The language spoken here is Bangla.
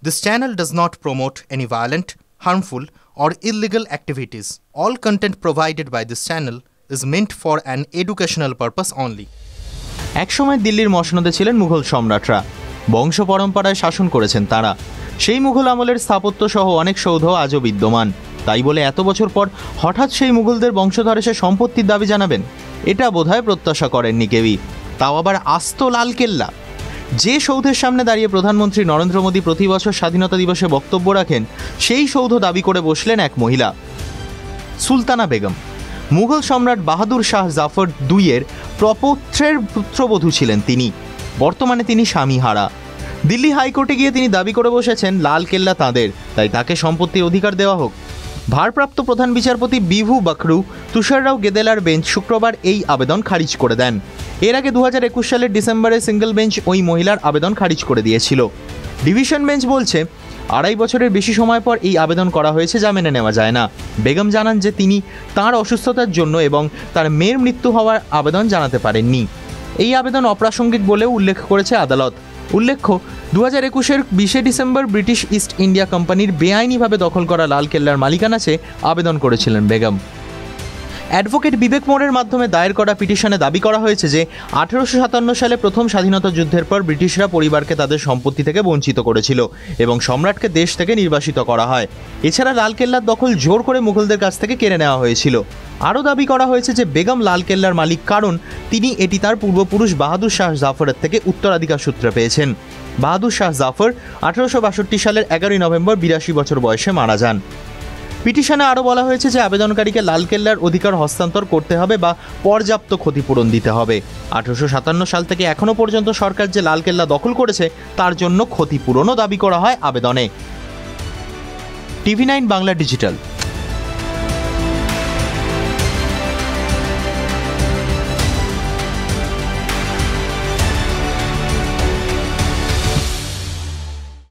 This channel does not promote any violent, harmful, or illegal activities. All content provided by this channel is meant for an educational purpose only. একসময় দিল্লির মসনদে ছিলেন মুঘল সম্রাটরা। বংশ পরম্পরায় শাসন করেছেন তারা। সেই মুঘল আমলের স্থাপত্য সহ অনেক সৌধ আজও বিদ্যমান। তাই বলে এত বছর পর হঠাৎ সেই মুঘলদের বংশধর এসে সম্পত্তির দাবি জানাবেন, এটা বোধহয় প্রত্যাশা করেননি কেউই। তাও আবার আস্ত লালকেল্লা, যে সৌধের সামনে দাঁড়িয়ে প্রধানমন্ত্রী নরেন্দ্র মোদী প্রতি বছর স্বাধীনতা দিবসে বক্তব্য রাখেন, সেই সৌধ দাবি করে বসলেন এক মহিলা, সুলতানা বেগম। মুঘল সম্রাট বাহাদুর শাহ জাফর দুইয়ের প্রপৌত্রের পুত্রবধূ ছিলেন তিনি। বর্তমানে তিনি স্বামীহারা। দিল্লি হাইকোর্টে গিয়ে তিনি দাবি করে বসেছেন লালকেল্লা তাঁদের, তাই তাকে সম্পত্তির অধিকার দেওয়া হোক। ভারপ্রাপ্ত প্রধান বিচারপতি বিভু বকরু, তুষার রাও গেদেলার বেঞ্চ শুক্রবার এই আবেদন খারিজ করে দেন। এর আগে 2021 সালের ডিসেম্বরে সিঙ্গেল বেঞ্চ ওই মহিলার আবেদন খারিজ করে দিয়েছিল। ডিভিশন বেঞ্চ বলছে, 2.5 বছরের বেশি সময় পর এই আবেদন করা হয়েছে, যা মেনে নেওয়া যায় না। বেগম জানান যে তিনি তাঁর অসুস্থতার জন্য এবং তার মেয়ের মৃত্যু হওয়ার আবেদন জানাতে পারেননি। এই আবেদন অপ্রাসঙ্গিক বলেও উল্লেখ করেছে আদালত। উল্লেখ্য, 2021-এর 20 ডিসেম্বর ব্রিটিশ ইস্ট ইন্ডিয়া কোম্পানির বেআইনিভাবে দখল করা লালকেল্লার মালিকানা চেয়ে আবেদন করেছিলেন বেগম। অ্যাডভোকেট বিবেক মোরের মাধ্যমে দায়ের করা পিটিশনে দাবি করা হয়েছে যে 1857 সালে প্রথম স্বাধীনতা যুদ্ধের পর ব্রিটিশরা পরিবারকে তাদের সম্পত্তি থেকে বঞ্চিত করেছিল এবং সম্রাটকে দেশ থেকে নির্বাসিত করা হয়। এছাড়া লালকেল্লার দখল জোর করে মুঘলদের কাছ থেকে কেড়ে নেওয়া হয়েছিল। আরও দাবি করা হয়েছে যে বেগম লালকেল্লার মালিক কারণ তিনি এটি তার পূর্বপুরুষ বাহাদুর শাহ জাফরের থেকে উত্তরাধিকার সূত্রে পেয়েছেন। বাহাদুর শাহ জাফর 1862 সালের 11 নভেম্বর 82 বছর বয়সে মারা যান। পিটিশনে আরও বলা হয়েছে যে আবেদনকারীকে লালকেল্লার অধিকার হস্তান্তর করতে হবে বা পর্যাপ্ত ক্ষতিপূরণ দিতে হবে। 1857 সাল থেকে এখনও পর্যন্ত সরকার যে লালকেল্লা দখল করেছে তার জন্য ক্ষতিপূরণও দাবি করা হয় আবেদনে। TV9 Bangla digital.